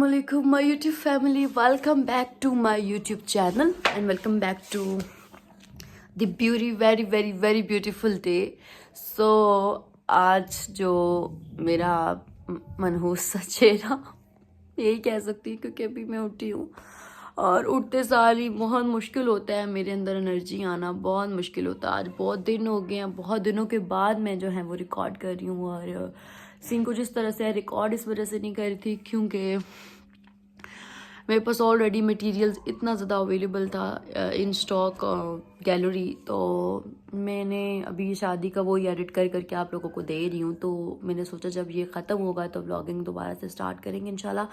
Assalamualaikum my YouTube family, welcome back to my YouTube channel and welcome back to the very beautiful day. So आज जो मेरा मनहूस सा चेहरा यही कह सकती हूँ क्योंकि अभी मैं उठी हूँ और उठते सार ही बहुत मुश्किल होता है मेरे अंदर एनर्जी आना, बहुत मुश्किल होता है। आज बहुत दिन हो गए हैं, बहुत दिनों के बाद मैं जो है वो रिकॉर्ड कर रही हूँ और सीन कुछ इस तरह से रिकॉर्ड इस वजह से नहीं कर रही थी क्योंकि मेरे पास ऑलरेडी मटेरियल्स इतना ज़्यादा अवेलेबल था इन स्टॉक गैलरी, तो मैंने अभी शादी का वो एडिट कर करके आप लोगों को दे रही हूँ। तो मैंने सोचा जब ये ख़त्म होगा तो व्लॉगिंग दोबारा से स्टार्ट करेंगे इंशाल्लाह।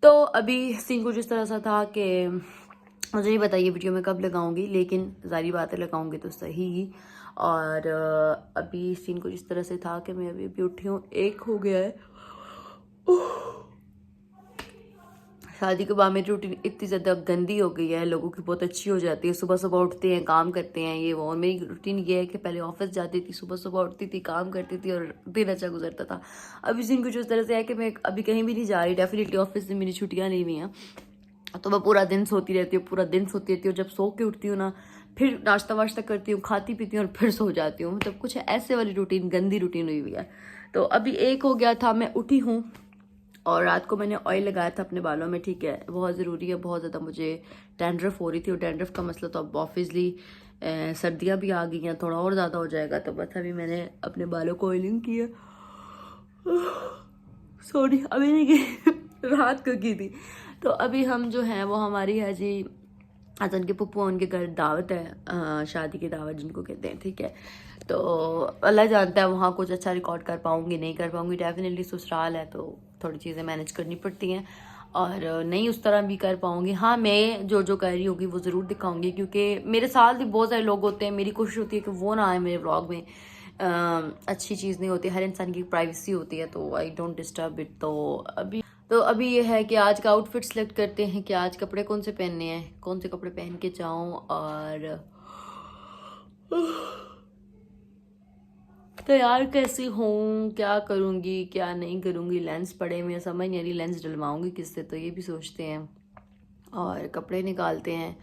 तो अभी सीन कुछ इस तरह सा था कि मुझे नहीं पता ये वीडियो मैं कब लगाऊंगी, लेकिन जारी बात है लगाऊंगी तो सही ही। और अभी सीन कुछ इस तरह से था कि मैं अभी उठी हूँ, 1 हो गया है। शादी के बाद मेरी रूटीन इतनी ज़्यादा गंदी हो गई है, लोगों की बहुत अच्छी हो जाती है। सुबह सुबह उठते हैं, काम करते हैं, ये वो। और मेरी रूटीन ये है कि पहले ऑफिस जाती थी, सुबह सुबह उठती थी, काम करती थी और दिन अच्छा गुजरता था। अभी दिन कुछ उस तरह से है कि मैं अभी कहीं भी नहीं जा रही, डेफिनेटली ऑफिस से मेरी छुट्टियाँ नहीं हुई हैं, तो मैं पूरा दिन सोती रहती हूँ, पूरा दिन सोती रहती हूँ। जब सो के उठती हूँ ना, फिर नाश्ता वाश्ता करती हूँ, खाती पीती हूँ और फिर सो जाती हूँ। मतलब कुछ ऐसे वाली रूटीन, गंदी रूटीन हुई हुई है। तो अभी 1 हो गया था, मैं उठी हूँ और रात को मैंने ऑयल लगाया था अपने बालों में, ठीक है, बहुत ज़रूरी है। बहुत ज़्यादा मुझे डैंड्रफ हो रही थी और डैंड्रफ का मसला तो अब ऑब्वियसली सर्दियाँ भी आ गई हैं, थोड़ा और ज़्यादा हो जाएगा। तो बस अभी मैंने अपने बालों को ऑयलिंग किया, सॉरी अभी नहीं की रात को की थी। तो अभी हम जो हैं वो हमारी है जी हसन के पप्पू, उनके घर दावत है, शादी की दावत जिनको कहते हैं, ठीक है। तो अल्लाह जानता है वहाँ कुछ अच्छा रिकॉर्ड कर पाऊँगी नहीं कर पाऊँगी। डेफिनेटली ससुराल है तो थोड़ी चीज़ें मैनेज करनी पड़ती हैं और नहीं उस तरह भी कर पाऊँगी। हाँ, मैं जो जो कर रही होगी वो ज़रूर दिखाऊँगी क्योंकि मेरे साथ भी बहुत सारे लोग होते हैं। मेरी कोशिश होती है कि वो ना आए मेरे व्लॉग में, अच्छी चीज़ नहीं होती, हर इंसान की प्राइवेसी होती है, तो आई डोंट डिस्टर्ब इट। तो अभी ये है कि आज का आउटफिट सेलेक्ट करते हैं कि आज कपड़े कौन से पहनने हैं, कौन से कपड़े पहन के जाऊं और तैयार कैसी हूँ, क्या करूँगी क्या नहीं करूँगी। लेंस पड़े हुए समझ नहीं आ रही, लेंस डलवाऊँगी किससे, तो ये भी सोचते हैं। और कपड़े निकालते हैं,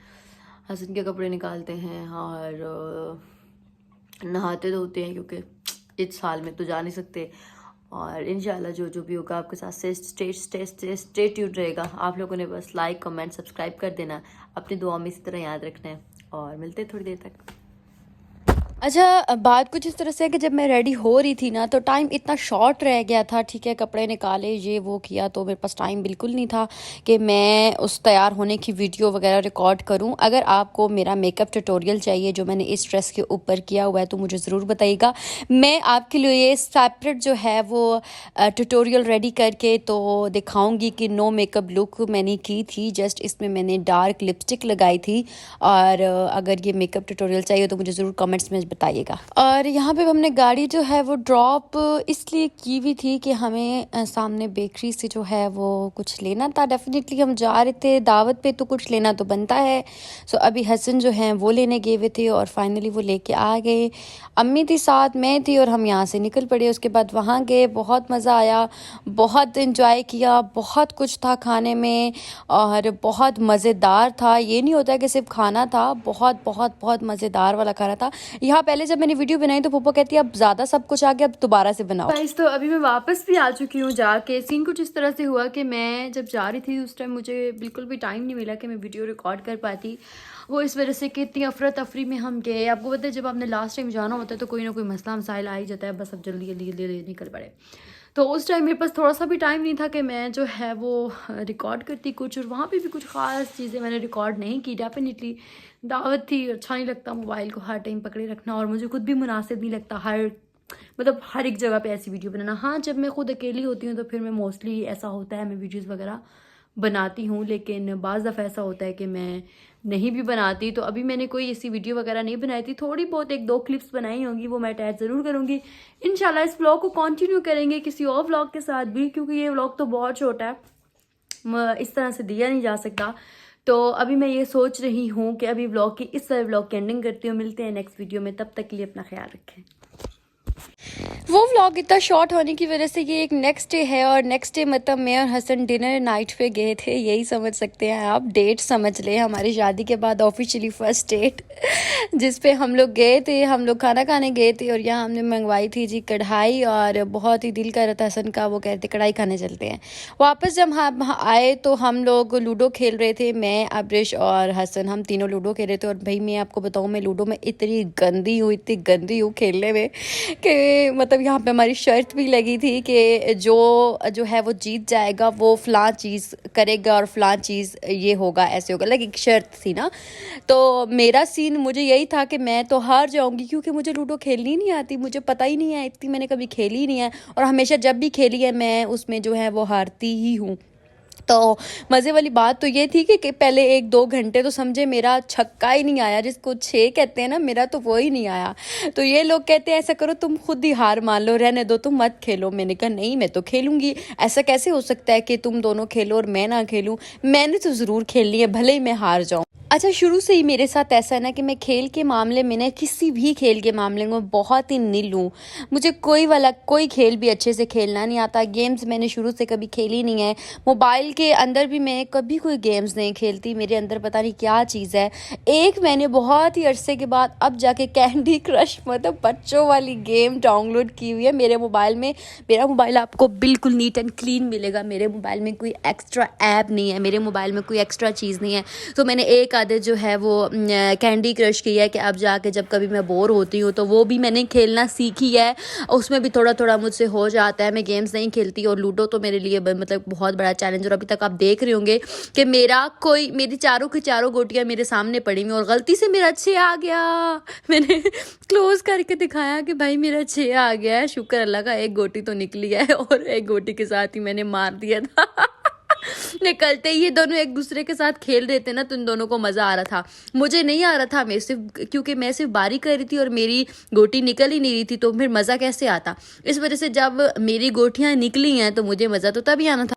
हसन के कपड़े निकालते हैं और नहाते धोते हैं क्योंकि इस साल में तो जा नहीं सकते। और इंशाल्लाह जो जो भी होगा आपके साथ स्टे ट्यून्ड रहेगा। आप लोगों ने बस लाइक कमेंट सब्सक्राइब कर देना, अपनी दुआ में इसी तरह याद रखना है और मिलते हैं थोड़ी देर तक। अच्छा, बात कुछ इस तरह से है कि जब मैं रेडी हो रही थी ना तो टाइम इतना शॉर्ट रह गया था, ठीक है, कपड़े निकाले ये वो किया, तो मेरे पास टाइम बिल्कुल नहीं था कि मैं उस तैयार होने की वीडियो वगैरह रिकॉर्ड करूं। अगर आपको मेरा मेकअप ट्यूटोरियल चाहिए जो मैंने इस ड्रेस के ऊपर किया हुआ है तो मुझे ज़रूर बताइएगा। मैं आपके लिए ये सेपरेट जो है वो ट्यूटोरियल रेडी करके तो दिखाऊँगी कि नो मेकअप लुक मैंने की थी, जस्ट इसमें मैंने डार्क लिपस्टिक लगाई थी। और अगर ये मेकअप ट्यूटोरियल चाहिए तो मुझे ज़रूर कमेंट्स में बताइएगा। और यहाँ पे हमने गाड़ी जो है वो ड्रॉप इसलिए की हुई थी कि हमें सामने बेकरी से जो है वो कुछ लेना था। डेफिनेटली हम जा रहे थे दावत पे तो कुछ लेना तो बनता है। सो अभी हसन जो है वो लेने गए हुए थे और फाइनली वो लेके आ गए। अम्मी थी साथ, मैं थी और हम यहाँ से निकल पड़े। उसके बाद वहाँ गए, बहुत मज़ा आया, बहुत इंजॉय किया, बहुत कुछ था खाने में और बहुत मज़ेदार था। ये नहीं होता कि सिर्फ खाना था, बहुत बहुत बहुत मज़ेदार वाला खाना था। यहाँ पहले जब मैंने वीडियो बनाई तो पप्पा कहती है अब ज़्यादा सब कुछ आ गया, अब दोबारा से बनाओ। गाइस तो अभी मैं वापस भी आ चुकी हूँ जाके। सीन कुछ इस तरह से हुआ कि मैं जब जा रही थी उस टाइम मुझे बिल्कुल भी टाइम नहीं मिला कि मैं वीडियो रिकॉर्ड कर पाती। वो इस वजह से कि इतनी अफरा तफरी में हम गए। आपको पता है जब आपने लास्ट टाइम जाना होता है तो कोई ना कोई मसला मसाइल आ ही जाता है, बस अब जल्दी जल्दी जल्दी निकल पड़े। तो उस टाइम मेरे पास थोड़ा सा भी टाइम नहीं था कि मैं जो है वो रिकॉर्ड करती कुछ, और वहाँ पे भी कुछ ख़ास चीज़ें मैंने रिकॉर्ड नहीं की। डेफिनेटली दावत थी, अच्छा नहीं लगता मोबाइल को हर टाइम पकड़े रखना और मुझे खुद भी मुनासिब नहीं लगता हर एक जगह पे ऐसी वीडियो बनाना। हाँ, जब मैं खुद अकेली होती हूँ तो फिर मैं मोस्टली ऐसा होता है मैं वीडियोज़ वगैरह बनाती हूँ, लेकिन बाज़ दफ़ा ऐसा होता है कि मैं नहीं भी बनाती। तो अभी मैंने कोई ऐसी वीडियो वगैरह नहीं बनाई थी, थोड़ी बहुत 1-2 क्लिप्स बनाई होंगी, वो मैं अटैच ज़रूर करूँगी। इंशाल्लाह इस व्लॉग को कंटिन्यू करेंगे किसी और व्लॉग के साथ भी, क्योंकि ये व्लॉग तो बहुत छोटा है, इस तरह से दिया नहीं जा सकता। तो अभी मैं ये सोच रही हूँ कि अभी व्लॉग की इस व्लॉग की एंडिंग करती हूँ। मिलते हैं नेक्स्ट वीडियो में, तब तक के लिए अपना ख्याल रखें। वो व्लॉग इतना शॉर्ट होने की वजह से ये एक नेक्स्ट डे है, और नेक्स्ट डे मतलब मैं और हसन डिनर नाइट पे गए थे, यही समझ सकते हैं आप, डेट समझ लें हमारी शादी के बाद ऑफिशियली फर्स्ट डेट जिस पे हम लोग गए थे। हम लोग खाना खाने गए थे और यहाँ हमने मंगवाई थी जी कढ़ाई, और बहुत ही दिल कर रहा था हसन का, वो कह रहे थे कढ़ाई खाने चलते हैं। वापस जब हम आए तो हम लोग लूडो खेल रहे थे, मैं, अब्रिश और हसन, हम तीनों लूडो खेल रहे थे। और भाई मैं आपको बताऊँ, मैं लूडो में इतनी गंदी हूँ खेलने में कि मतलब यहाँ पे हमारी शर्त भी लगी थी कि जो है वो जीत जाएगा, वो फ़लाँ चीज़ करेगा और फ़लाँ चीज़ ये होगा, ऐसे होगा, लाइक एक शर्त थी ना। तो मेरा सीन मुझे यही था कि मैं तो हार जाऊंगी, क्योंकि मुझे लूडो खेलनी नहीं आती, मुझे पता ही नहीं है, इतनी मैंने कभी खेली ही नहीं है, और हमेशा जब भी खेली है मैं उसमें जो है वो हारती ही हूँ। तो मज़े वाली बात तो ये थी कि पहले 1-2 घंटे तो समझे मेरा छक्का ही नहीं आया, जिसको 6 कहते हैं ना, मेरा तो वो ही नहीं आया। तो ये लोग कहते हैं ऐसा करो तुम खुद ही हार मान लो, रहने दो, तुम मत खेलो। मैंने कहा नहीं, मैं तो खेलूंगी, ऐसा कैसे हो सकता है कि तुम दोनों खेलो और मैं ना खेलूं, मैंने तो ज़रूर खेलनी है, भले ही मैं हार जाऊँ। अच्छा, शुरू से ही मेरे साथ ऐसा है ना कि मैं खेल के मामले में ना, किसी भी खेल के मामले में बहुत ही नील हूँ। मुझे कोई खेल भी अच्छे से खेलना नहीं आता। गेम्स मैंने शुरू से कभी खेली नहीं है। मोबाइल के अंदर भी मैं कभी कोई गेम्स नहीं खेलती, मेरे अंदर पता नहीं क्या चीज़ है। एक मैंने बहुत ही अरसे के बाद अब जाके कैंडी क्रश, मतलब बच्चों वाली गेम डाउनलोड की हुई है मेरे मोबाइल में। मेरा मोबाइल आपको बिल्कुल नीट एंड क्लीन मिलेगा, मेरे मोबाइल में कोई एक्स्ट्रा ऐप नहीं है, मेरे मोबाइल में कोई एक्स्ट्रा चीज़ नहीं है। तो मैंने एक आदत जो है वो कैंडी क्रश की है कि अब जाके जब कभी मैं बोर होती हूँ तो वो भी मैंने खेलना सीखी है। उसमें भी थोड़ा थोड़ा मुझसे हो जाता है, मैं गेम्स नहीं खेलती। और लूडो तो मेरे लिए मतलब बहुत बड़ा चैलेंज, और अभी तक आप देख रहे होंगे कि मेरी चारों की चारों गोटियाँ मेरे सामने पड़ी हुई, और गलती से मेरा 6 आ गया। मैंने क्लोज करके दिखाया कि भाई मेरा 6 आ गया है, शुक्र अल्लाह का, एक गोटी तो निकली है, और एक गोटी के साथ ही मैंने मार दिया था। निकलते ही ये दोनों एक दूसरे के साथ खेल रहे थे ना, तो इन दोनों को मज़ा आ रहा था, मुझे नहीं आ रहा था। क्योंकि मैं सिर्फ बारी कर रही थी और मेरी गोटी निकल ही नहीं रही थी, तो फिर मज़ा कैसे आता। इस वजह से जब मेरी गोटियाँ निकली हैं तो मुझे मज़ा तो तभी आना था।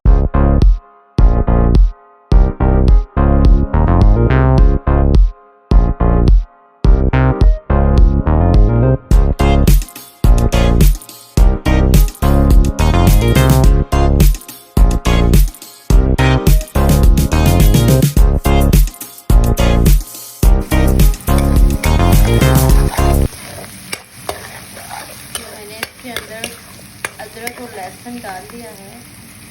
अदरक और लहसुन डाल दिया है,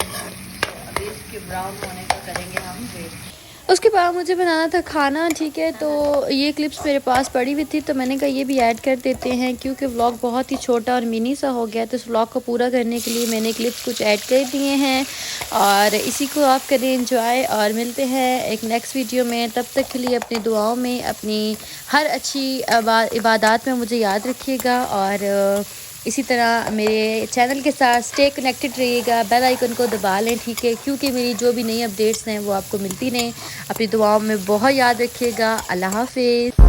तो अभी इसके ब्राउन होने का करेंगे हम वेट। उसके बाद मुझे बनाना था खाना, ठीक है। तो ये क्लिप्स मेरे पास पड़ी हुई थी, तो मैंने कहा ये भी ऐड कर देते हैं, क्योंकि व्लॉग बहुत ही छोटा और मिनी सा हो गया। तो इस व्लॉग को पूरा करने के लिए मैंने क्लिप्स कुछ ऐड कर दिए हैं, और इसी को आप करें एंजॉय, और मिलते हैं एक नेक्स्ट वीडियो में। तब तक के लिए अपनी दुआओं में, अपनी हर अच्छी इबादत में मुझे याद रखिएगा, और इसी तरह मेरे चैनल के साथ स्टे कनेक्टेड रहिएगा, बेल आइकन को दबा लें, ठीक है, क्योंकि मेरी जो भी नई अपडेट्स हैं वो आपको मिलती रहें। अपनी दुआओं में बहुत याद रखिएगा। अल्लाह हाफिज़।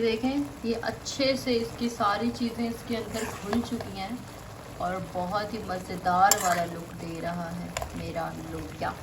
देखें, ये अच्छे से इसकी सारी चीज़ें इसके अंदर घुल चुकी हैं, और बहुत ही मज़ेदार वाला लुक दे रहा है मेरा लुक। क्या